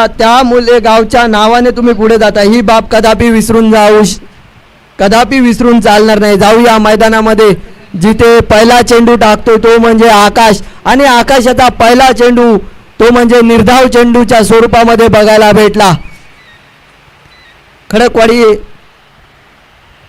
त्या मुले गावच्या नावाने तुम्ही पुढे जाता ही बाब कदापि विसरून चालणार नाही. जाऊया मैदानामध्ये जिथे पहिला चेंडू टाकतोय तो म्हणजे आकाश आणि आकाशाचा पहिला चेंडू तो म्हणजे निर्धाव चेंडूच्या स्वरूपामध्ये बघायला भेटला. खडकवाडी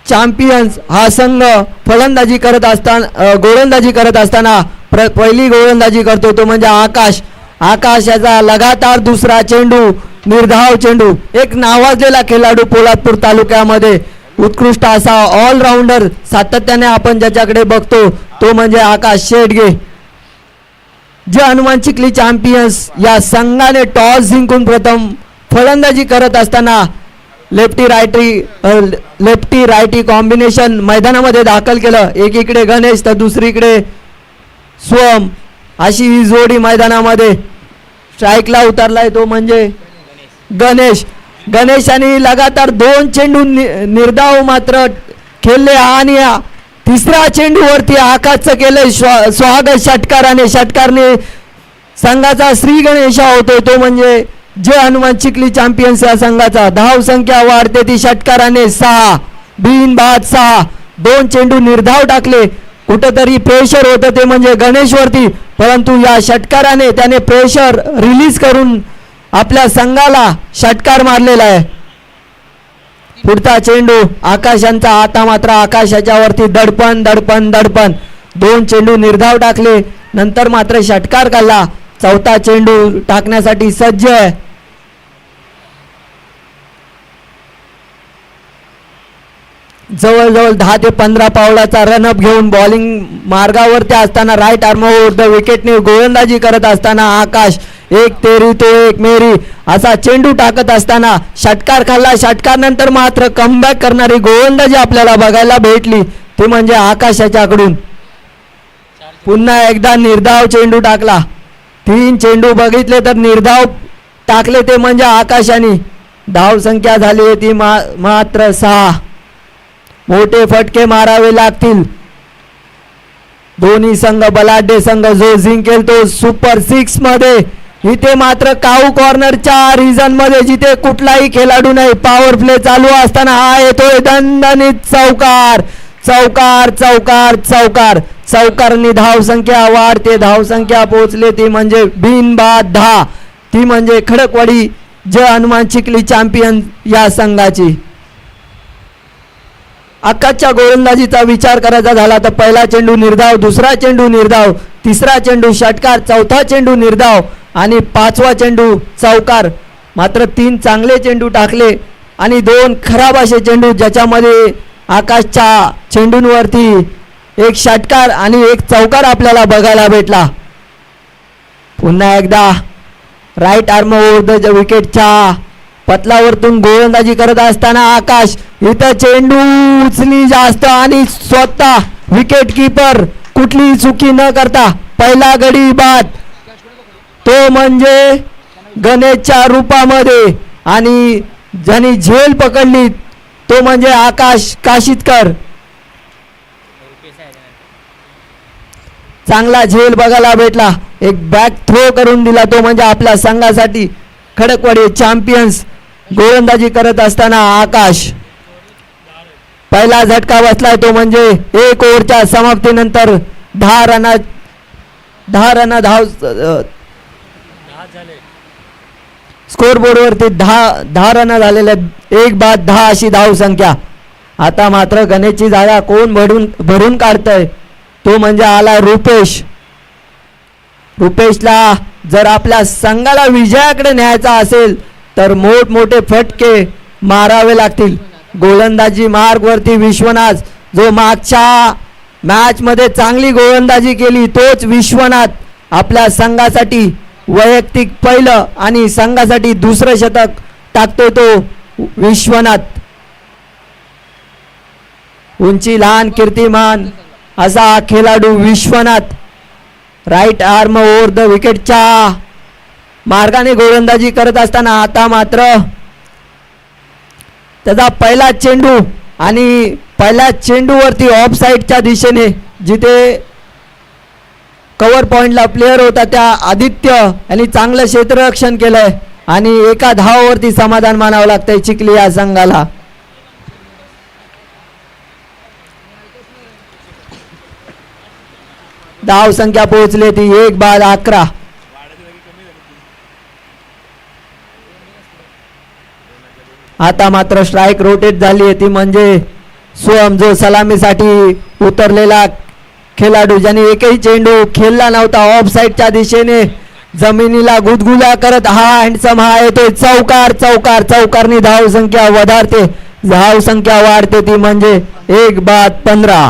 चॅम्पियन्स हा संघ फलंदाजी करत असताना गोलंदाजी करत असताना पहिली गोलंदाजी करतो तो म्हणजे आकाश. आकाशाचा लगातार दुसरा चेंडू निर्धाव चेंडू. एक नावाजलेला खेळाडू पोलादपूर तालुक्यामध्ये उत्कृष्ट असा ऑलराऊंडर सातत्याने आपण ज्याच्याकडे बघतो तो म्हणजे आकाश शेडगे. जे हनुमान चिखली चॅम्पियन्स या संघाने टॉस जिंकून प्रथम फलंदाजी करत असताना लेफ्टी रायटी कॉम्बिनेशन मैदानामध्ये दाखल केलं. एकीकडे गणेश तर दुसरीकडे स्वम अशी ही जोडी मैदानामध्ये स्ट्राईकला उतरलाय तो म्हणजे गणेशाने लगातार 2 चेंडू निर्धाव मात्र खेळले आणि तिसऱ्या चेंडूवरती आकाशचं केलंय स्वागत षटकारने संघाचा श्री गणेशा होतोय तो म्हणजे जे हनुमान चिखली चॅम्पियन्स या संघाचा. धाव संख्या वाढते ती षटकाराने 6 बिनबाद 6 2 चेंडू निर्धाव टाकले. कुठंतरी प्रेशर होतं ते म्हणजे गणेशवरती परंतु या षटकाराने त्याने प्रेशर रिलीज करून आपल्या संघाला षटकार मारलेला आहे. पुढचा चेंडू आकाशांचा. आता मात्र आकाशाच्या वरती दडपण 2 चेंडू निर्धाव टाकले नंतर मात्र षटकार काढला. चौथा चेंडू टाकण्यासाठी सज्ज आहे. जवळजवळ 10 ते 15 पावलाचा रनअप घेऊन बॉलिंग मार्गावरती असताना राईट आर्मवर द विकेटने गोलंदाजी करत असताना आकाश एक तेरी तो एक मेरी असा चेंडू टाकत असताना षटकार खाल्ला. षटकार नंतर मात्र कमबॅक करणारी गोलंदाजी आपल्याला बघायला भेटली ते म्हणजे आकाशाच्याकडून. पुन्हा एकदा निर्धाव चेंडू टाकला. 3 चेंडू बघितले तर निर्धाव टाकले ते म्हणजे आकाशाने. धाव संख्या झाली ती मात्र 6. मोठे फटके मारावे लागतील. दोन्ही संघ बलाढ्य संघ जो जिंकेल तो सुपर 6 मध्ये. इथे मात्र काऊ कॉर्नरच्या रिजन मध्ये जिथे कुठलाही खेळाडू नाही पॉवर प्ले चालू असताना हा येतोय दणदणीत चौकारने धाव संख्या वाढते. धाव संख्या पोहोचले ती म्हणजे बिनबाद 10 ती म्हणजे खडकवाडी जय हनुमान चिखली चॅम्पियन या संघाची. आकाशच्या गोलंदाजीचा विचार करायचा झाला तर पहिला चेंडू निर्धाव, दुसरा चेंडू निर्धाव, तिसरा चेंडू षटकार, चौथा चेंडू निर्धाव आणि 5वा चेंडू चौकार. मात्र 3 चांगले चेंडू टाकले आणि 2 खराब असे चेंडू ज्याच्यामध्ये आकाशच्या चेंडूंवरती एक षटकार आणि एक चौकार आपल्याला बघायला भेटला. पुन्हा एकदा राईट आर्म ओव्हर द विकेटच्या पतलावरतून गोलंदाजी करत असताना आकाश इथं चेंडू उचली जास्त आणि स्वतः विकेट किपर कुठलीही चुकी न करता पहिला गडी बाद तो म्हणजे गणेशच्या रूपामध्ये आणि ज्यांनी झेल पकडली तो म्हणजे आकाश काशीतकर. चांगला झेल बघायला भेटला. एक बॅक थ्रो करून दिला तो म्हणजे आपल्या संघासाठी खडकवाडी चॅम्पियन्स. गोलंदाजी करत असताना आकाश पहिला झटका बसलाय तो म्हणजे 1 ओव्हरच्या समाप्तीनंतर 10 रन धाव स्कोर बोर्डवरती 10 रन झालेले 1 बाद 10 अशी धाव संख्या. आता मात्र गणेशची जागा कोण भरून काढतंय तो म्हणजे आला रुपेशला जर आपल्या संघाला विजयाकडे न्यायचा असेल तर मोठमोठे फटके मारावे लागतील. गोलंदाजी मार्गवरती विश्वनाथ जो मागच्या मॅच मध्ये चांगली गोलंदाजी केली तोच विश्वनाथ आपल्या संघासाठी वैयक्तिक पहिलं आणि संघासाठी दुसरं शतक टाकतोय तो विश्वनाथ. उंची लहान कीर्तिमान असा खेळाडू Vishwanath right arm over the विकेटच्या मार्गाने गोलंदाजी करत असताना आता मात्र त्याचा पहिला चेंडू आणि पहिल्या चेंडूवरती ऑफ साईडच्या दिशेने जिथे कव्हर पॉइंटला प्लेयर होता त्या आदित्य यांनी चांगलं क्षेत्ररक्षण केलंय. आणि एका धावावरती समाधान मानावं लागतंय चिखली या संघाला. धाव संख्या पोहोचली ती 1-11. आता मात्र स्ट्राईक रोटेट झाली आहे ती म्हणजे सोहम जो सलामीसाठी उतरलेला खेळाडू ज्याने एकही चेंडू खेळला नव्हता ऑफ साईडच्या दिशेने जमिनीला गुदगुल्या करत हा हँडसम हा येतोय चौकार चौकार चौकारनी धाव संख्या वधारते धाव संख्या वाढते ती म्हणजे 1-15.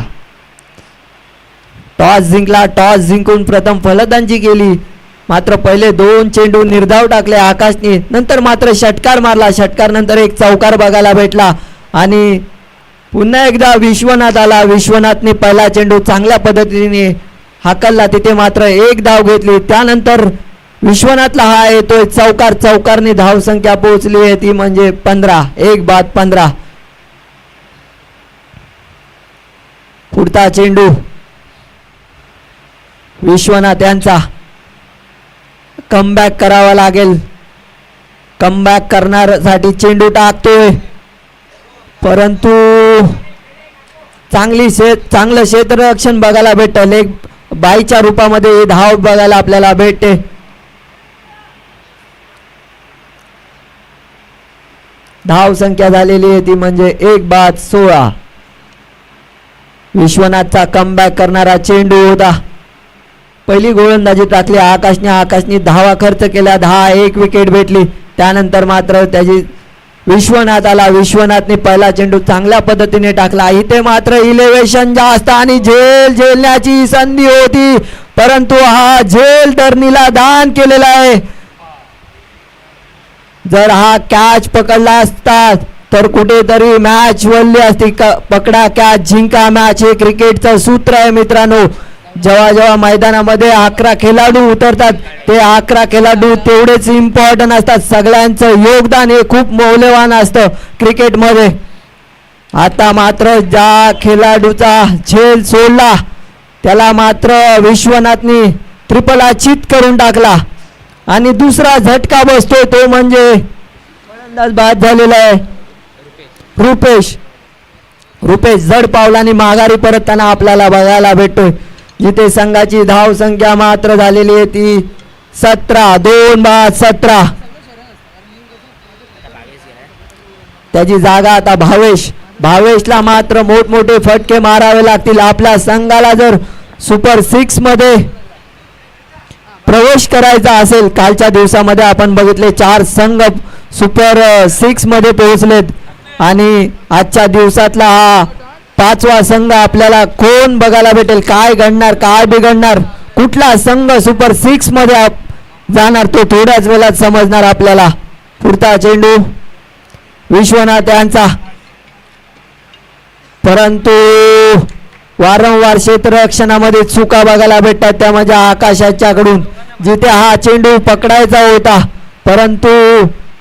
टॉस जिंकला टॉस जिंकून प्रथम फलंदाजी केली मात्र पहिले 2 चेंडू निर्धाव टाकले आकाशने नंतर मात्र षटकार मारला षटकार नंतर एक चौकार बघायला भेटला आणि पुन्हा एकदा विश्वनाथ आला विश्वनाथने पहिला चेंडू चांगल्या पद्धतीने हाकलला तिथे मात्र 1 धाव घेतली त्यानंतर विश्वनाथला हा येतोय चौकार चौकारने धाव संख्या पोहोचली आहे ती म्हणजे 15 1-15. पुढचा चेंडू विश्वनाथ यांचा कमबॅक करावा लागेल कमबॅक करण्यासाठी टाकतोय परंतु चांगलं क्षेत्ररक्षण बघायला भेटतं एक बाईच्या रूपामध्ये धाव बघायला आपल्याला भेटते. धाव संख्या झालेली आहे ती म्हणजे 1-16. विश्वनाथचा कमबॅक करणारा चेंडू होता पहिली गोलंदाजी टाकली आकाशने धावा खर्च केला 10-1 विकेट भेटली त्यानंतर मात्र त्याची विश्वनाथाला विश्वनाथने पहिला चेंडू चांगल्या पद्धतीने टाकला इथे मात्र इलेव्हेशन जास्त आणि झेलण्याची संधी होती परंतु हा झेल टर्नीला दान केलेला आहे. जर हा कॅच पकडला असता तर कुठेतरी मॅच वळली असती पकडा कॅच जिंका मॅच हे क्रिकेटचं सूत्र आहे मित्रांनो. जेव्हा जेव्हा मैदानामध्ये 11 खेळाडू उतरतात ते 11 खेळाडू तेवढेच इम्पॉर्टंट असतात सगळ्यांचं योगदान हे खूप मौल्यवान असतं क्रिकेटमध्ये. आता मात्र ज्या खेळाडूचा झेल सोडला त्याला मात्र विश्वनाथने ट्रिपल अचित करून टाकला आणि दुसरा झटका बसतोय तो म्हणजे फलंदाज बाद झालेला आहे रुपेश जड पावलाने माघारी परतताना आपल्याला बघायला भेटतोय जिथे संघाची धाव संख्या मात्र झालेली आहे ती 17 2-17. त्याची जागा आता भावेशला मात्र मोठमोठे फटके मारावे लागतील आपल्या संघाला जर सुपर 6 मध्ये प्रवेश करायचा असेल. कालच्या दिवसामध्ये आपण बघितले 4 संघ सुपर 6 मध्ये पोहोचलेत आणि आजच्या दिवसातला हा 5वा संघ आपल्याला कोण बघायला भेटेल काय घडणार काय बिघडणार कुठला संघ सुपर 6 मध्ये जाणार तो थोड्याच वेळात समजणार आपल्याला. पुढचा चेंडू विश्वनाथ यांचा परंतु वारंवार क्षेत्ररक्षणामध्ये चुका बघायला भेटतात त्या म्हणजे आकाशाच्याकडून जिथे हा चेंडू पकडायचा होता परंतु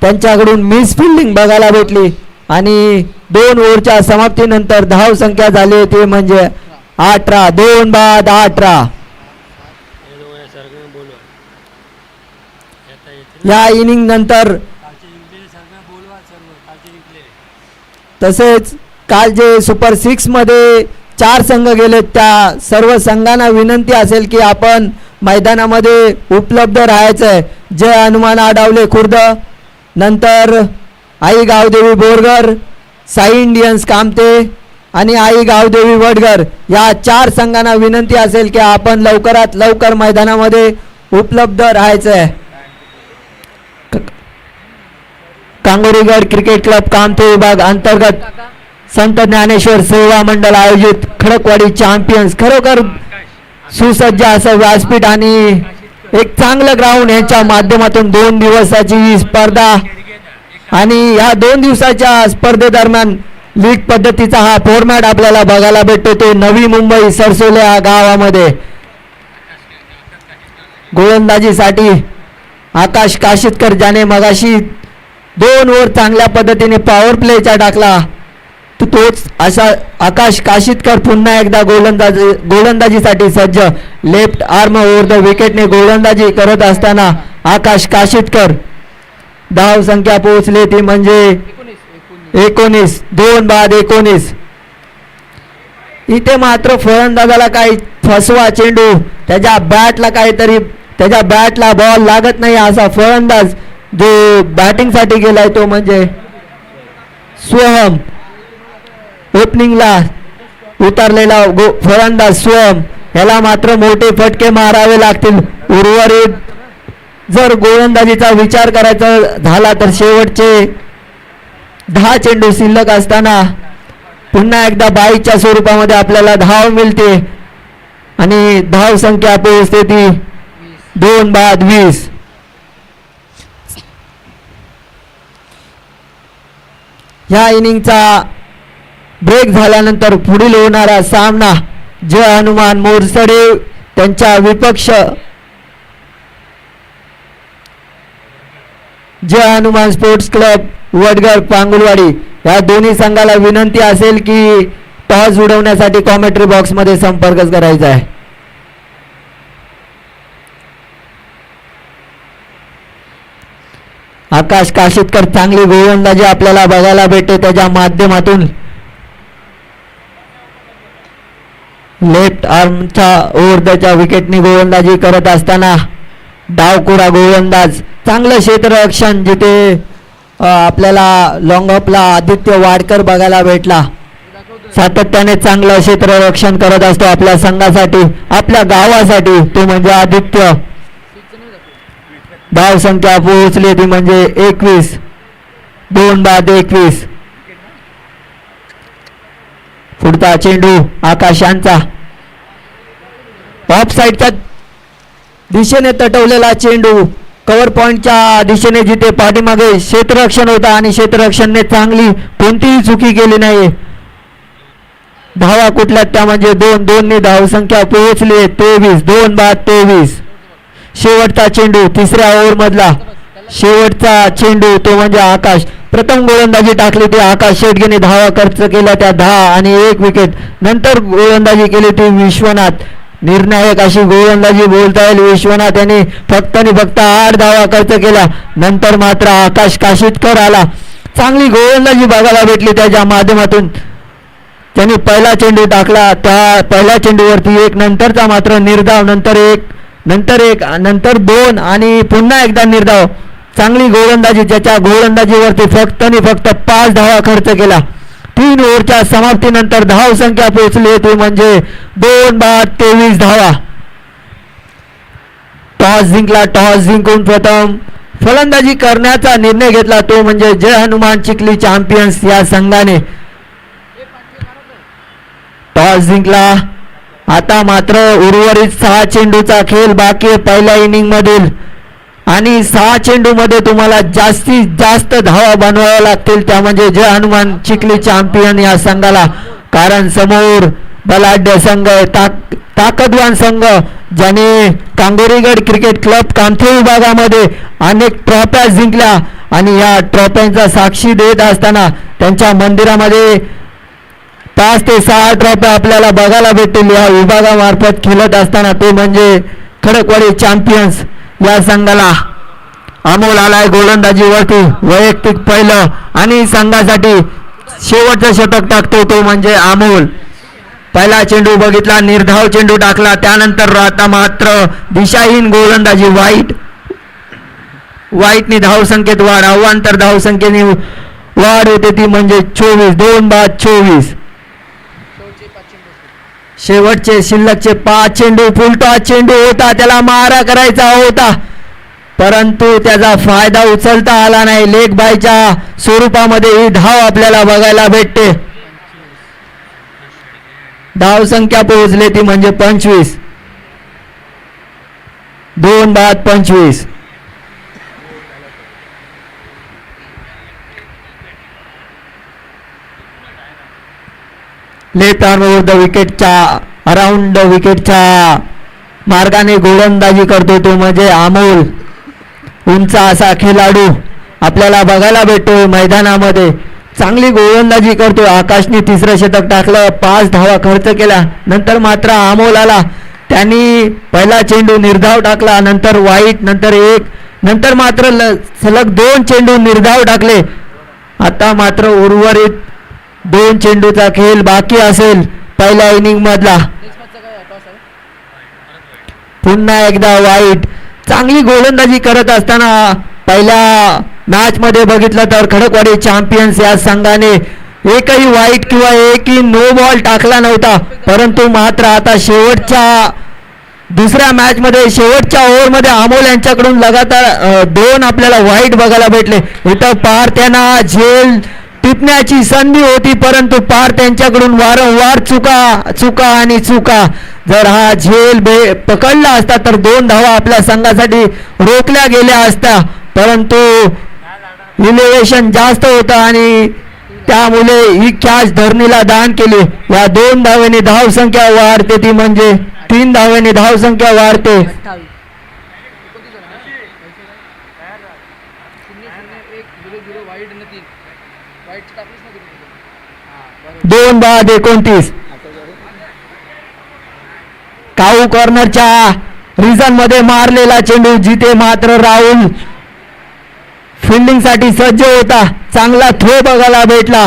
त्यांच्याकडून मिस फिल्डिंग बघायला भेटली आणि 2 ओव्हरच्या समाप्तीनंतर धाव संख्या झाली होती म्हणजे 18 2-18. या इनिंग नंतर तसेच काल जे सुपर 6 मध्ये 4 संघ गेले त्या सर्व संघांना विनंती असेल की आपण मैदानामध्ये उपलब्ध राहायचंय. जय हनुमान आडावले खुर्द नंतर आई गावदेवी बोरगर साई इंडियन्स कामते आणि आई गावदेवी वडगर या 4 संघांना विनंती असेल की आपण लवकरात लवकर मैदानामध्ये उपलब्ध राहायचंय. कांगोरीगड क्रिकेट क्लब कामते विभाग अंतर्गत संत ज्ञानेश्वर सेवा मंडळ आयोजित खडकवाडी चॅम्पियन्स खरोखर सुसज्ज असं व्यासपीठ आणि एक चांगलं ग्राउंड यांच्या माध्यमातून 2 दिवसाची ही स्पर्धा आणि या 2 दिवसाच्या स्पर्धेदरम्यान लीग पद्धतीचा हा फॉर्मॅट आपल्याला बघायला भेटतो तो नवी मुंबई सरसोले या गावामध्ये. गोलंदाजीसाठी आकाश काशीतकर ज्याने मगाशी 2 ओव्हर चांगल्या पद्धतीने पॉवर प्लेचा टाकला तोच असा आकाश काशीतकर पुन्हा एकदा गोलंदाजीसाठी सज्ज. लेफ्ट आर्म ओव्हर द विकेटने गोलंदाजी करत असताना आकाश काशीतकर धाव संख्या पोहोचली ती म्हणजे 19. 2-19. इथे मात्र फलंदाजाला काही फसवा चेंडू, त्याच्या बॅटला बॉल लागत नाही असा फलंदाज जो बॅटिंग साठी गेलाय तो म्हणजे स्वहम. ओपनिंगला उतरलेला फलंदाज स्वहम, याला मात्र मोठे फटके मारावे लागतील. उर्वरित जर गोलंदाजीचा विचार करायचा झाला तर शेवटचे 10 चेंडू शिल्लक असताना पुन्हा एकदा 22च्या स्वरूपामध्ये आपल्याला धाव मिळते आणि धाव संख्या पोहोचते ती 2-20. ह्या इनिंगचा ब्रेक झाल्यानंतर पुढील होणारा सामना जय हनुमान मोरसडे त्यांच्या विपक्ष जय हनुमान स्पोर्ट्स क्लब वडगड पांगुलवाडी, या दोन्ही संघाला विनंती असेल की टॉस उडवण्यासाठी कॉमेंट्री बॉक्स मध्ये संपर्क करायचा आहे. आकाश काशीतकर चांगली गोलंदाजी आपल्याला बघायला भेटते त्याच्या माध्यमातून. लेफ्ट आर्मच्या ओव्हरच्या विकेटनी गोलंदाजी करत असताना डावकुरा गोलंदाज, चांगलं क्षेत्ररक्षण जिथे आपल्याला लॉंग ऑफला आदित्य वाडकर बघायला भेटला. सातत्याने चांगलं क्षेत्ररक्षण करत असतो आपल्या संघासाठी, आपल्या गावासाठी, तो म्हणजे आदित्य. धाव संख्या पोहोचली ती म्हणजे 21. 2-21. पुढचा चेंडू आकाश यांचा, ऑफ साईडच्या दिशेने तटवलेला चेंडू, कव्हर पॉइंटच्या दिशेने जिथे पाठीमागे क्षेत्ररक्षण होता आणि क्षेत्ररक्षणने चांगली कोणतीही चुकी केली नाही. धावा कुठल्या त्या म्हणजे 2-2 धाव संख्या पोहोचली 23. 2-23. शेवटचा चेंडू, तिसऱ्या ओव्हर मधला शेवटचा चेंडू तो म्हणजे आकाश. प्रथम गोलंदाजी टाकली ती आकाश शेटगेने, धावा खर्च केल्या त्या 10 आणि 1 विकेट. नंतर गोलंदाजी केली ती विश्वनाथ, निर्णायक अशी गोलंदाजी बोलता येईल. विश्वनाथ यांनी फक्त 8 धावा खर्च केल्या. नंतर मात्र आकाश काशीतकर आला, चांगली गोलंदाजी बघायला भेटली त्याच्या माध्यमातून. त्यांनी पहिला चेंडू टाकला, त्या पहिल्या चेंडूवरती 1, नंतरचा मात्र निर्धाव, नंतर 1, नंतर 2 आणि पुन्हा एकदा निर्धाव. चांगली गोलंदाजी, ज्याच्या गोलंदाजीवरती फक्त 5 धावा खर्च केला. 3 ओव्हरच्या समाप्तीनंतर धाव संख्या पोहोचली होती म्हणजे 2-23 धावा. टॉस जिंकला, टॉस जिंकून प्रथम फलंदाजी करण्याचा निर्णय घेतला तो म्हणजे जय हनुमान चिखली चॅम्पियन्स या संघाने. टॉस जिंकला. आता मात्र उर्वरित 6 चेंडूचा खेळ बाकी आहे पहिल्या इनिंग मधील आणि 6 चेंडू मध्ये तुम्हाला जास्तीत जास्त धावा बनवाव्या लागतील, त्या म्हणजे जय हनुमान चिखली चॅम्पियन या संघाला. कारण समोर बलाढ्य संघ, ताकदवान संघ, ज्याने कांगोरीगड क्रिकेट क्लब कांथे विभागामध्ये अनेक ट्रॉफ्या जिंकल्या आणि या ट्रॉफ्यांचा साक्षी देत असताना त्यांच्या मंदिरामध्ये 5 ते 6 ट्रॉफ्या आपल्याला बघायला भेटतील या विभागामार्फत खेळत असताना, तो म्हणजे खडकवाडी चॅम्पियन्स या संघाला. अमोल आलाय गोलंदाजीवरती, वैयक्तिक पहिलं आणि संघासाठी शेवटचं शतक टाकतो तो म्हणजे अमोल. पहिला चेंडू बघितला, निर्धाव चेंडू टाकला, त्यानंतर आता मात्र दिशाहीन गोलंदाजी वाईटनी धाव संख्येत वाढ, अवांतर धाव संख्येने वाढ होते ती म्हणजे 24. 2-24. शेवटचे शिल्लकचे 5 चेंडू, फुलटॉस चेंडू होता, त्याला मारा करायचा होता परंतु त्याचा फायदा उचलता आला नाही. लेग बायच्या स्वरूपामध्ये ही धाव आपल्याला बघायला भेटते. धाव संख्या पोहोचली ती म्हणजे 25. 2-25. लेफ्ट आर्म ओव्हर द विकेटच्या अराउंड विकेटच्या मार्गाने गोलंदाजी करतो तो म्हणजे अमोल. उंच असा खेळाडू आपल्याला बघायला भेटतो मैदानामध्ये, चांगली गोलंदाजी करतो. आकाशने 3रं शतक टाकलं, 5 धावा खर्च केल्या. नंतर मात्र अमोल आला, त्यांनी पहिला चेंडू निर्धाव टाकला, नंतर वाईट, नंतर 1, नंतर मात्र सलग 2 चेंडू निर्धाव टाकले. आता मात्र उर्वरित 2 चेंडूचा खेळ बाकी असेल पहिल्या इनिंग मधला. पुन्हा एकदा वाईट. चांगली गोलंदाजी करत असताना पहिल्या मॅच मध्ये बघितलं तर खडकवाडी चॅम्पियन्स या संघाने एकही वाईट किंवा एकही नो बॉल टाकला नव्हता. परंतु मात्र आता शेवटच्या दुसऱ्या मॅच मध्ये शेवटच्या ओव्हरमध्ये अमोल यांच्याकडून लगातार 2 आपल्याला वाईट बघायला भेटले. इथं पार त्यांना झेल टिपण्याची संधी होती परंतु पार त्यांच्याकडून वारंवार चुका आणि चुका. जर हा झेल पकडला असता तर 2 धावा आपल्या संघासाठी रोखल्या गेल्या असत्या. परंतु इलेव्हेशन जास्त होतं आणि त्यामुळे ही कॅच धरणीला दान केली. या 2 धावेने धावसंख्या वाढते ती म्हणजे 3 धावेने धावसंख्या वाढते. 2 बाद 29. काऊ कॉर्नरच्या रिझन मध्ये मारलेला चेंडू जिथे मात्र राहुल फिल्डिंग साठी सज्ज होता. चांगला थ्रो बघायला भेटला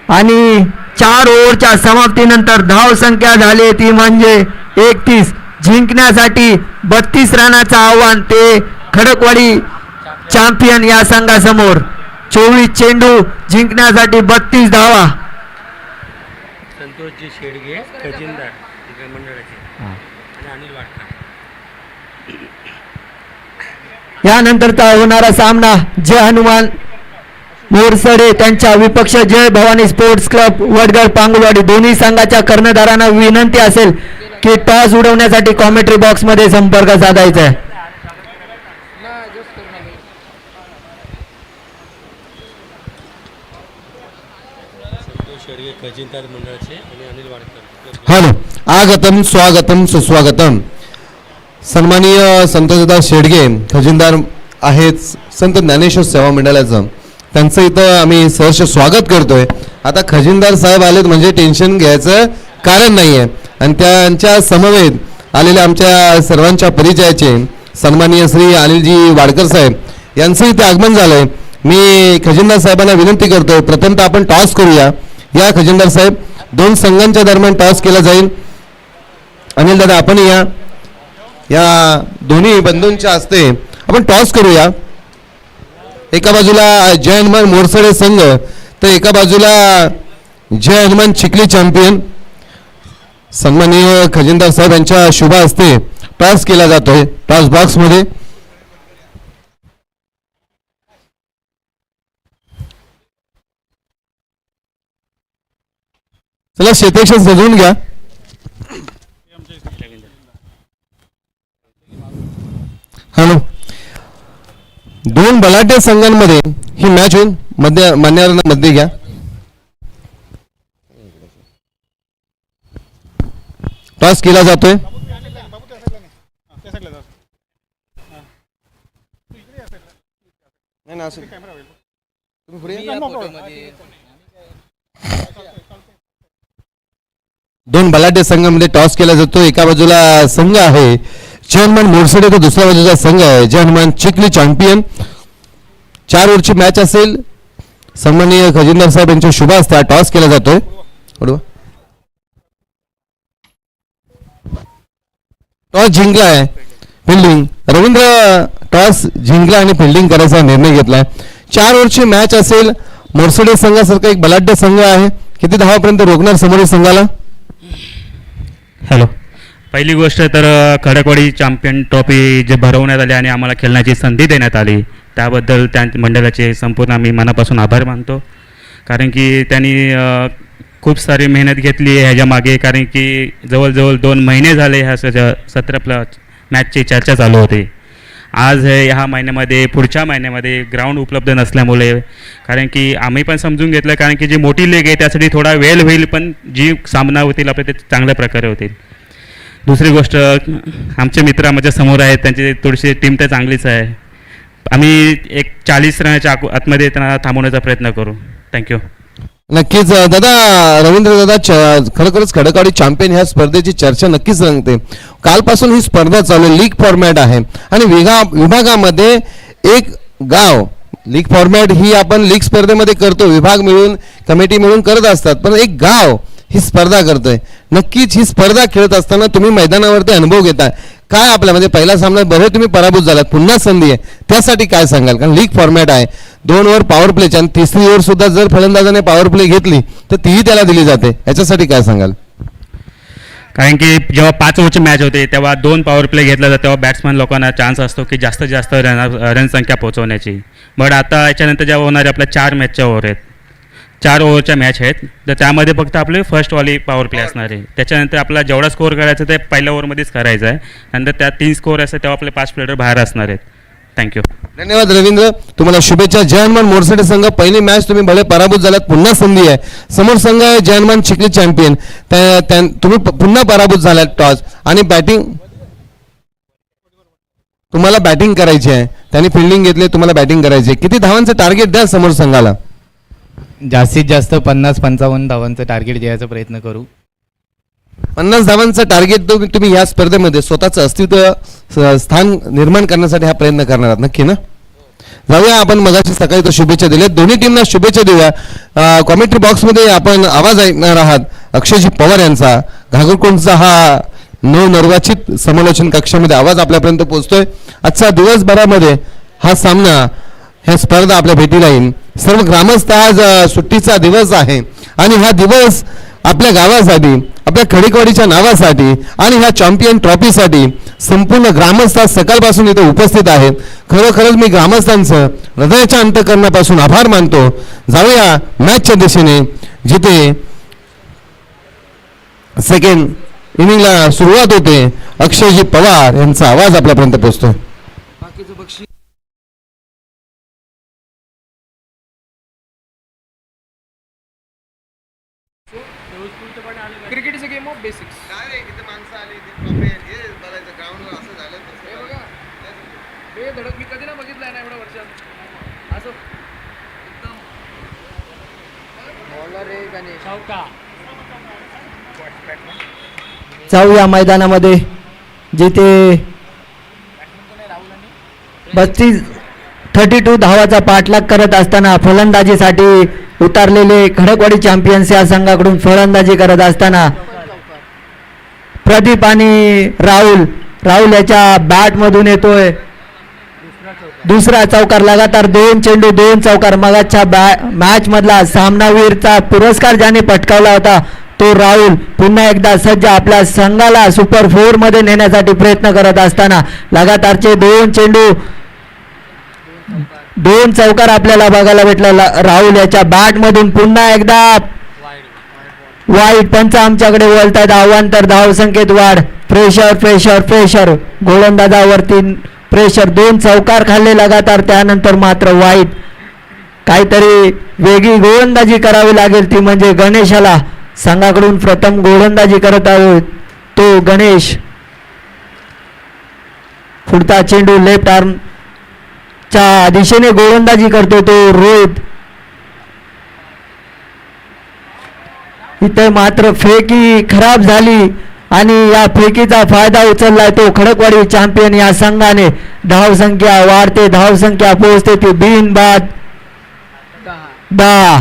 आणि 4 ओव्हरच्या समाप्तीनंतर धाव संख्या झाली ती म्हणजे 31. जिंकण्यासाठी 32 रनाचं आव्हान ते खडकवाडी चॅम्पियन या संघासमोर. 24 चेंडू जिंकण्यासाठी 32 धावा. संतोषजी शेडगे खजिनदार मंडळाचे आणि अनिल वाडकर. यानंतरचा होणारा सामना जय हनुमान मोरसडे त्यांच्या विपक्ष जय भवानी स्पोर्ट्स क्लब वडगड पांगुलवाडी. दोन्ही संघाच्या कर्णधारांना विनंती असेल की टॉस उडवण्यासाठी कॉमेंट्री बॉक्स मध्ये संपर्क साधायचा आहे. संतोष शेडगे खजिनदार मंडळाचे आणि अनिल वाडकर. हॅलो, आगतम स्वागतम सुस्वागतम. सन्माननीय संतोषदा शेडगे खजिनदार आहेत संत ज्ञानेश्वर सेवा मंडळाचं. त्यांचं इथं आम्ही सहर्ष स्वागत करतोय. आता खजिनदार साहेब आलेत म्हणजे टेन्शन घ्यायचं कारण नाही आहे. आणि त्यांच्या समवेत आलेल्या आमच्या सर्वांच्या परिचयाचे सन्माननीय श्री अनिलजी वाडकर साहेब यांचं इथे आगमन झालंय. मी खजिनदार साहेबांना विनंती करतोय प्रथमतः आपण टॉस करूया. या खजिनदार साहेब 2 संघांच्या दरम्यान टॉस केला जाईल. अनिल दादा आपण या दोन्ही बंधूंच्या हस्ते आपण टॉस करूया. एका बाजूला जय हनुमान मोरसडे संघ तर एका बाजूला जय हनुमान चिखली चॅम्पियन. सन्माननीय खजिनदार साहेब यांच्या शुभ हस्ते टॉस केला जातोय. टॉस बॉक्स मध्ये चला क्षेत्ररक्षण सजवून घ्या. हॅलो, 2 बलाढ्य संघांमध्ये ही मॅच होईल. मान्यवरांना मध्ये घ्या. टॉस केला जातोय. दोन बलाढ्य संघामध्ये टॉस केला जातो. एका बाजूला संघ आहे जय हनुमान मोरसडे तर दुसऱ्या बाजूचा संघ आहे जय हनुमान चिखली चॅम्पियन. 4 ओव्हरची मॅच असेल. सन्माननीय खजिनदार साहेब यांच्या शुभ हस्ते टॉस केला जातोय. टॉस जिंकला आहे फिल्डिंग. रवींद्र टॉस जिंकला आणि फिल्डिंग करायचा निर्णय घेतलाय. 4 ओव्हरची मॅच असेल. मोरसडे संघासारखा एक बलाढ्य संघ आहे. किती धावापर्यंत रोखणार समोरील संघाला? हॅलो, पहिली गोष्ट तर खडकवाडी चॅम्पियन ट्रॉफी जे भरवण्यात आली आणि आम्हाला खेळण्याची संधी देण्यात आली त्याबद्दल त्या मंडळाचे संपूर्ण आम्ही मनापासून आभार मानतो. कारण की त्यांनी खूप सारी मेहनत घेतली आहे ह्याच्या मागे. कारण की जवळजवळ 2 महिने झाले ह्या 17 मॅचची चर्चा चालू होती. आज ह्या महिन्यामध्ये पुढच्या महिन्यामध्ये ग्राउंड उपलब्ध नसल्यामुळे कारण की आम्ही पण समजून घेतलं कारण की जी मोठी लीग आहे त्यासाठी थोडा वेळ होईल पण जी सामना होतील आपले ते चांगल्या प्रकारे होतील. दुसरी गोष्ट आमचे मित्र आमच्या समोर आहेत त्यांची थोडीशी टीम तर चांगलीच आहे. आम्ही एक 40 रनाच्या आतमध्ये त्यांना थांबवण्याचा प्रयत्न करू. थँक्यू. नक्कीच दादा, रवींद्र दादा, खरोखरच खडकवाडी चॅम्पियन ह्या स्पर्धेची चर्चा नक्कीच रंगते. कालपासून ही स्पर्धा चालू आहे, लीग फॉर्मॅट आहे आणि विभागामध्ये एक गाव, लीग फॉर्मॅट ही आपण लीग स्पर्धेमध्ये करतो, विभाग मिळून कमिटी मिळून करत असतात, पण एक गाव ही स्पर्धा करतोय. नक्कीच ही स्पर्धा खेळत असताना तुम्ही मैदानावरती अनुभव घेताय काय आपल्या, म्हणजे पहिला सामना बरे तुम्ही पराभूत झालात, पुन्हा संधी आहे, त्यासाठी काय सांगाल? कारण लीग फॉर्मॅट आहे, 2 ओव्हर पॉवर प्लेची आणि तिसरी ओव्हर सुद्धा जर फलंदाजाने पॉवर प्ले घेतली तर तीही त्याला दिली जाते, याच्यासाठी काय सांगाल? कारण की जेव्हा 5 ओव्हरची मॅच होते तेव्हा 2 पॉवर प्ले घेतला जातो, तेव्हा बॅट्समॅन लोकांना चान्स असतो की जास्तीत जास्त रन संख्या पोहोचवण्याची. बट आता याच्यानंतर जेव्हा होणारे आपल्या 4 मॅचच्या ओव्हर आहेत, 4 ओव्हरच्या मॅच आहेत, तर त्यामध्ये फक्त आपले फर्स्टवाली पॉवर प्ले असणार आहे. त्याच्यानंतर आपला जेवढा स्कोअर करायचा ते पहिल्या ओव्हरमध्येच करायचं आहे. नंतर त्यात 3 स्कोअर असतात तेव्हा आपले 5 प्लेयर बाहेर असणार आहेत. थँक्यू. धन्यवाद रवींद्र, तुम्हाला शुभेच्छा. जय हनुमान मोरसेटे संघ, पहिली मॅच तुम्ही भले पराभूत झालात, पुन्हा संधी आहे. समोर संघ आहे जय हनुमान चिखली चॅम्पियन, तुम्ही पुन्हा पराभूत झालात टॉस आणि बॅटिंग, तुम्हाला बॅटिंग करायची आहे, त्यांनी फिल्डिंग घेतली, तुम्हाला बॅटिंग करायची आहे. किती धावांचं टार्गेट द्या समोर संघाला? जास्तीत जास्त 50-55 धावांचं टार्गेट द्यायचा प्रयत्न करू. 50 धावांचं टार्गेट तुम्ही या स्पर्धेमध्ये स्वतःचं अस्तित्व स्थान निर्माण करण्यासाठी हा प्रयत्न करणार आहात, नक्की ना? जाऊया आपण मगाशी सकाळी तर शुभेच्छा दिल्या, दोन्ही टीमना शुभेच्छा देऊया. कॉमेंट्री बॉक्समध्ये आपण आवाज ऐकणार आहात अक्षयजी पवार यांचा, घागरकोंडचा हा नवनिर्वाचित समालोचन कक्षामध्ये आवाज आपल्यापर्यंत पोहोचतोय. आजचा दिवसभरामध्ये हा सामना, ह्या स्पर्धा आपल्या भेटीला येईल. सर्व ग्रामस्थ, आज सुट्टीचा दिवस आहे आणि हा दिवस आपल्या गावासाठी, आपल्या खडकवाडीच्या नावासाठी आणि ह्या चॅम्पियन ट्रॉफीसाठी संपूर्ण ग्रामस्थ सकाळपासून इथे उपस्थित आहेत. खरोखरच मी ग्रामस्थांचं हृदयाच्या अंतःकरणापासून आभार मानतो. जाऊया मॅचच्या दिशेने, जिथे सेकंड इनिंगला सुरुवात होते. अक्षयजी पवार यांचा आवाज आपल्यापर्यंत पोहोचतोय. Cricket is a game of basics. धडक मी कधी ना बघितलाय ना एवढ्या वर्षात असं एकदम बॉलर आहे गणेश चौका. जाऊया मैदानामध्ये, जिथे 32 धावाचा पाठलाग करत असताना फलंदाजीसाठी उतरलेले खडकवाडी चॅम्पियन्स या संघाकडून फलंदाजी करत असताना प्रदीप आणि राहुल याच्या बॅट मधून येतोय दुसरा चौकार. लगातार 2 चेंडू 2 चौकार. मगाच्या मॅच मधला सामनावीरचा पुरस्कार ज्याने पटकावला होता तो राहुल पुन्हा एकदा सज्ज आपल्या संघाला सुपर 4 मध्ये नेण्यासाठी प्रयत्न करत असताना लगातारचे 2 चेंडू 2 चौकार आपल्याला बघायला भेटला. राहुल याच्या बॅट मधून पुन्हा एकदा वाईट. पंच आमच्याकडे वळतायत. अवांतर धाव संख्येत वाढ. Pressure गोलंदाजावरती pressure. 2 चौकार खाल्ले लगातार, त्यानंतर मात्र वाईट. काहीतरी वेगळी गोलंदाजी करावी लागेल, ती म्हणजे गणेशाला. संघाकडून प्रथम गोलंदाजी करत आहोत तो गणेश. पुढचा चेंडू लेफ्ट आर्म च्या दिशेने गोलंदाजी करतो तो रोहित. इथे मात्र फेकी खराब झाली आणि या फेकीचा फायदा उचललाय तो खडकवाडी चॅम्पियन या संघाने. धाव संख्या वाढते, धाव संख्या पोहोचते ती बिनबाद 10.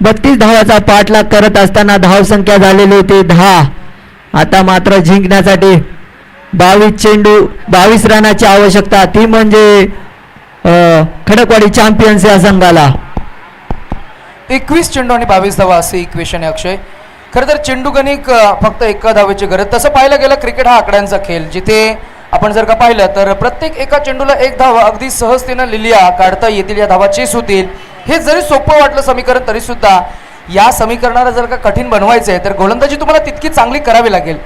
32 धावाचा पाठलाग करत असताना धाव संख्या झालेली होती 10. आता मात्र जिंकण्यासाठी 22 चेंडू 22 रनाची आवश्यकता, ती म्हणजे खडकवाडी चॅम्पियन्स या संघाला. 21 चेंडू आणि 22 धावा असे इक्वेशन आहे अक्षय. खरं तर चेंडू गणिक फक्त एका धावेची गरज. तसं पाहायला गेलं क्रिकेट हा आकड्यांचा खेळ, जिथे आपण जर का पाहिलं तर प्रत्येक एका चेंडूला 1 धाव अगदी सहजतेनं लिहिल्या काढता येतील, या धावा चेस होतील. हे जरी सोपं वाटलं समीकरण तरी सुद्धा या समीकरणाला जर का कठीण बनवायचं आहे तर गोलंदाजी तुम्हाला तितकी चांगली करावी लागेल.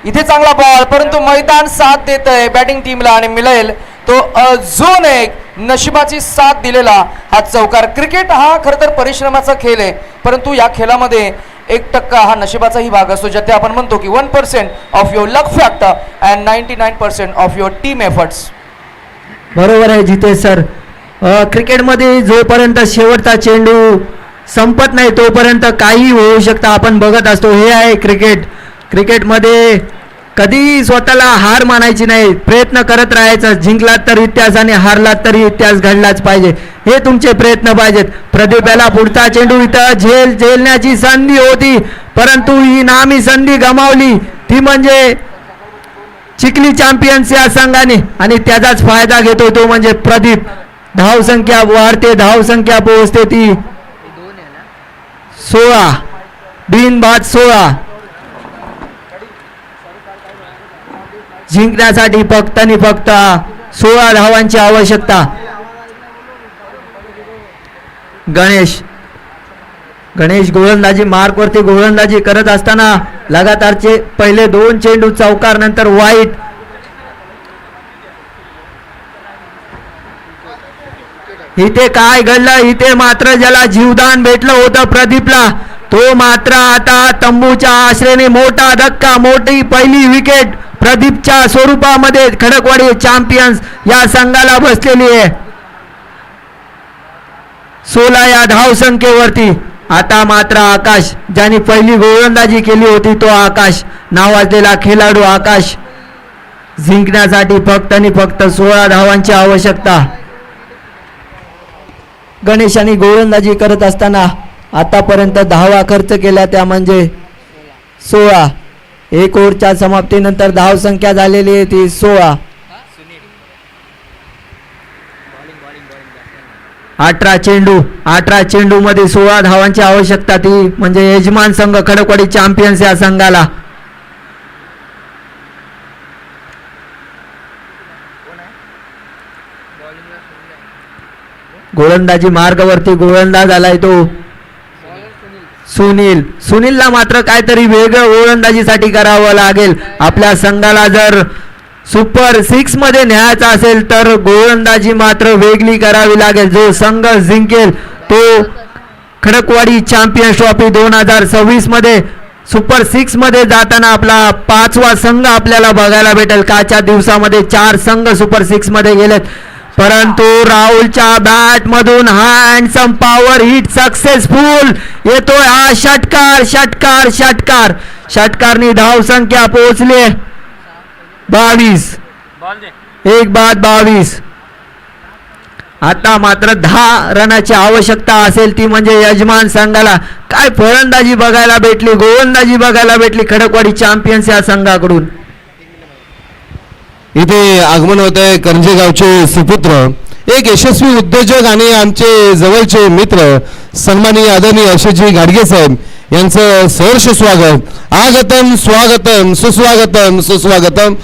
इथे चांगला बॉल, परंतु मैदान साथ देत आहे बॅटिंग टीमला आणि मिळेल तो अजून एक नशिबाची साथ दिलेला हा चौकार. क्रिकेट हा खरं तर परिश्रमाचा खेळ आहे, परंतु या खेळामध्ये 1% हा नशिबाचाही भाग असतो, ज्यात आपण म्हणतो की 1% of your luck factor and 99% of your team efforts. बरोबर आहे जितेश सर. क्रिकेटमध्ये जोपर्यंत शेवटचा चेंडू संपत नाही तोपर्यंत काही होऊ शकतं, आपण बघत असतो. हे आहे क्रिकेट. क्रिकेटमध्ये कधी स्वतःला हार मानायची नाही, प्रयत्न करत राहायचं. जिंकलात तर इतिहास आणि हारलात तरी इतिहास घडलाच पाहिजे, हे तुमचे प्रयत्न पाहिजेत. प्रदीप याला पुढचा चेंडू इथं झेलण्याची संधी होती, परंतु ही नामी संधी गमावली, ती म्हणजे चिखली चॅम्पियन्स या संघाने, आणि त्याचाच फायदा घेतो तो म्हणजे प्रदीप. धावसंख्या वाढते, धावसंख्या पोहोचते ती 16, बिनबाद 16. जिंकण्यासाठी फक्त आणि फक्त 16 धावांची आवश्यकता. गणेश गोलंदाजी मार्कवरती गोलंदाजी करत असताना लगातारचे पहिले 2 चेंडू चौकार, नंतर वाईट. इथे काय घडलं, इथे मात्र ज्याला जीवदान भेटलं होतं प्रदीपला, तो मात्र आता तंबूच्या आश्रयाने मोठा धक्का, मोठी पहिली विकेट प्रदीपच्या स्वरूपामध्ये खडकवाडी चॅम्पियन्स या संघाला बसलेली आहे 16 या धावसंख्येवरती. आता मात्र आकाश, ज्याने पहिली गोलंदाजी केली होती, तो आकाश नावाजलेला खेळाडू आकाश. जिंकण्यासाठी फक्त आणि फक्त 16 धावांची आवश्यकता. गणेशाने गोलंदाजी करत असताना आतापर्यंत धावा खर्च केल्या, त्या म्हणजे 16. 1 ओव्हरच्या समाप्तीनंतर धावसंख्या झालेली आहे ती 16. 18 चेंडू मध्ये 16 धावांची आवश्यकता, ती म्हणजे यजमान संघ खडकवाडी चॅम्पियन्स या संघाला. गोलंदाजी मार्गावरती गोलंदाज आलाय तो सुनीलला मात्र काहीतरी वेगळं गोलंदाजीसाठी करावं लागेल. आपल्या संघाला जर सुपर 6 मध्ये न्यायचा असेल तर गोलंदाजी मात्र वेगळी करावी लागेल. जो संघ जिंकेल तो खडकवाडी चॅम्पियन्स ट्रॉफी 2026 मध्ये सुपर 6 मध्ये जाताना आपला 5वा संघ आपल्याला बघायला भेटेल. कालच्या दिवसामध्ये 4 संघ सुपर 6 मध्ये गेलेत, परंतु राहुलच्या बॅट मधून हँडसम पॉवर हिट सक्सेसफुल येतोय हा षटकारनी धावसंख्या पोहोचली 22. 1 बाद 22. आता मात्र 10 रनाची आवश्यकता असेल, ती म्हणजे यजमान संघाला. काय फलंदाजी बघायला भेटली, गोलंदाजी बघायला भेटली खडकवाडी चॅम्पियन्स या संघाकडून. इथे आगमन होत आहे करंजे गावचे सुपुत्र, एक यशस्वी उद्योजक आणि आमचे जवळचे मित्र सन्माननीय आदरणीय यशस्वी घाडगे साहेब यांचं सहर्ष स्वागत. आगतम स्वागतम सुस्वागतम.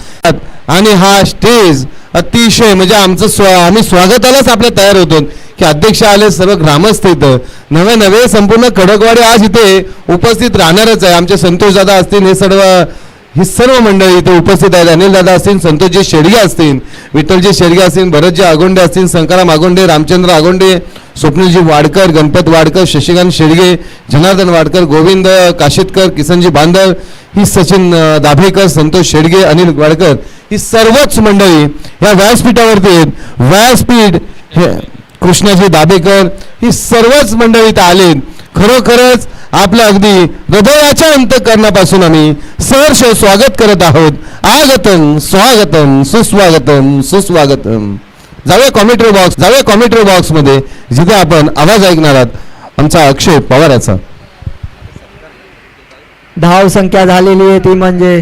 आणि हा स्टेज अतिशय म्हणजे आम्ही स्वागतालाच आपल्या तयार होतो की अध्यक्ष आले, सर्व ग्रामस्थ इथं नवे संपूर्ण खडकवाडी आज इथे उपस्थित राहणारच आहे. आमचे संतोष दादा असतील, ही सर्व मंडळी इथे उपस्थित आहेत. अनिल दादा असतील, संतोषजी शेडगे असतील, विठ्ठलजी शेडगे असतील, भरतजी आगोंडे असतील, शंकराम आगोंडे, रामचंद्र आगोंडे, स्वप्नीलजी वाडकर, गणपत वाडकर, शशिकांत शेडगे, जनार्दन वाडकर, गोविंद काशीतकर, किसनजी बांदल, ही सचिन दाभेकर, संतोष शेडगे, अनिल वाडकर, ही सर्वच मंडळी या व्यासपीठावरती आहेत. व्यासपीठ हे कृष्णाजी दाभेकर, ही सर्वच मंडळी इथं आलेत. खरोखरच आपलं अगदी हृदयाच्या अंतःकरणापासून आम्ही सहर्ष स्वागत करत आहोत. आगतम स्वागतम सुस्वागतम. जाऊया कॉमेंट्री बॉक्स मध्ये, जिथे आपण आवाज ऐकणार आहात आमचा अक्षय पवाराचा. धाव संख्या झालेली आहे ती म्हणजे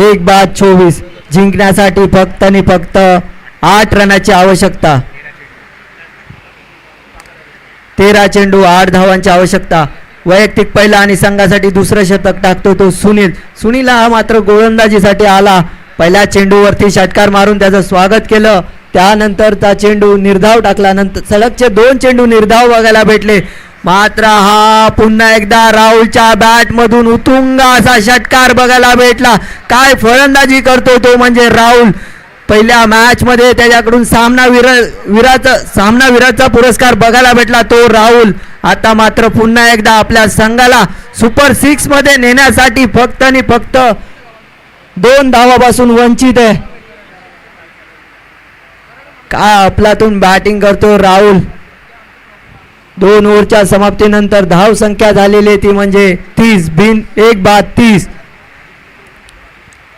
1 बाद 24. जिंकण्यासाठी फक्त आणि फक्त 8 रनाची आवश्यकता. 13 चेंडू 8 धावांची आवश्यकता. वैयक्तिक पहिला आणि संघासाठी दुसरं शतक टाकतो तो सुनील हा मात्र गोलंदाजीसाठी आला. पहिल्या चेंडूवरती षटकार मारून त्याचं स्वागत केलं, त्यानंतरचा चेंडू निर्धाव टाकला, नंतर सलगचे 2 चेंडू निर्धाव बघायला भेटले. मात्र हा पुन्हा एकदा राहुलच्या बॅट मधून उतुंग असा षटकार बघायला भेटला. काय फलंदाजी करतो तो म्हणजे राहुल. पहिल्या मॅच मध्ये त्याच्याकडून सामनावीराचा पुरस्कार बघायला भेटला तो राहुल. आता मात्र पुन्हा एकदा आपल्या संघाला सुपर 6 मध्ये नेण्यासाठी फक्त आणि फक्त 2 धावापासून वंचित आहे. काय आपलातून बॅटिंग करतो राहुल. 2 ओव्हरच्या समाप्तीनंतर धाव संख्या झालेली आहे ती म्हणजे 30 बिन 1 बाद 30.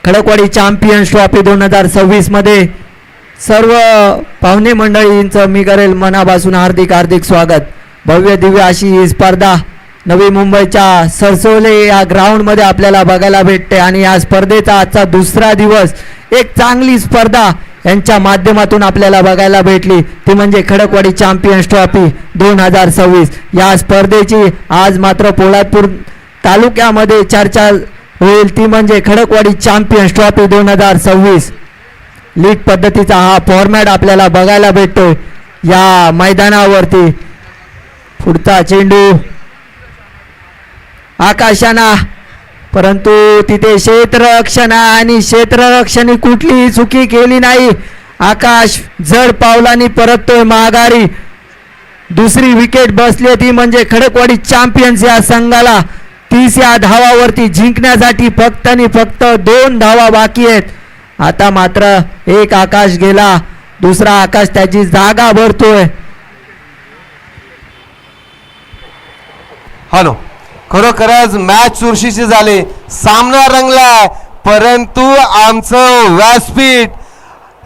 खडकवाडी चॅम्पियन्स ट्रॉफी 2026 मध्ये सर्व पाहुणे मंडळींचं मी करेल मनापासून हार्दिक हार्दिक स्वागत. भव्य दिव्य अशी ही स्पर्धा नवी मुंबईच्या सरसोले या ग्राउंडमध्ये आपल्याला बघायला भेटते आणि या स्पर्धेचा आजचा दुसरा दिवस एक चांगली स्पर्धा यांच्या माध्यमातून आपल्याला बघायला भेटली ती म्हणजे खडकवाडी चॅम्पियन्स ट्रॉफी 2026. या स्पर्धेची आज मात्र पोलादपूर तालुक्यामध्ये चर्चा होईल ती म्हणजे खडकवाडी चॅम्पियन्स ट्रॉफी 2026. लीग पद्धतीचा हा फॉर्मॅट आपल्याला बघायला भेटतोय या मैदानावरती. पुढचा चेंडू आकाशाना, परंतु तिथे क्षेत्ररक्षण आणि क्षेत्ररक्षणी कुठलीही चुकी केली नाही. आकाश जड पावलांनी परततोय माघारी. दुसरी विकेट बसली ती म्हणजे खडकवाडी चॅम्पियन्स या संघाला 30 या धावावरती जिंकण्यासाठी फक्त आणि फक्त 2 धावा बाकी आहेत. आता मात्र एक आकाश गेला, दुसरा आकाश त्याची जागा भरतोय. हॅलो, खरोखरच मॅच चुरशीची झाली, सामना रंगलाय, परंतु आमचं व्यासपीठ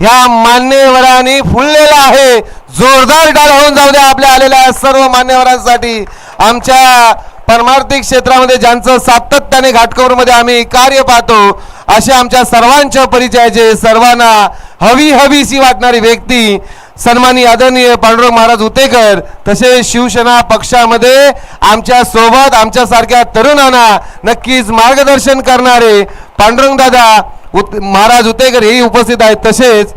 ह्या मान्यवरांनी फुललेलं आहे. जोरदार टाळ होऊन जाऊ द्या आपल्या आलेल्या सर्व मान्यवरांसाठी. आमच्या परमार्थिक क्षेत्रामध्ये ज्यांचं सातत्याने घाटकोपरमध्ये आम्ही कार्य पाहतो असे आमच्या सर्वांच्या परिचयाचे, सर्वांना हवीशी वाटणारी व्यक्ती सन्माननीय आदरणीय पांडुरंग महाराज उतेकर, तसेच शिवसेना पक्षामध्ये आमच्या सोबत आमच्यासारख्या तरुणांना नक्कीच मार्गदर्शन करणारे पांडुरंग दादा महाराज उतेकर हेही उपस्थित आहेत. तसेच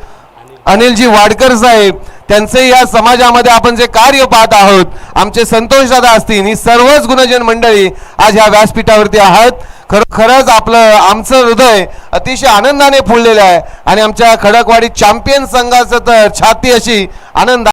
अनिलजी वाडकर साहेब, त्यांचे या समाजामध्ये आपण जे कार्य पाहत आहोत, आमचे संतोष दादा असतील, ही सर्वच गुणजन मंडळी आज ह्या व्यासपीठावरती आहात. खरंच आमचं हृदय अतिशय आनंदाने फुललेलं आहे आणि आमच्या खडकवाडी चॅम्पियन संघाचं तर छाती अशी आनंद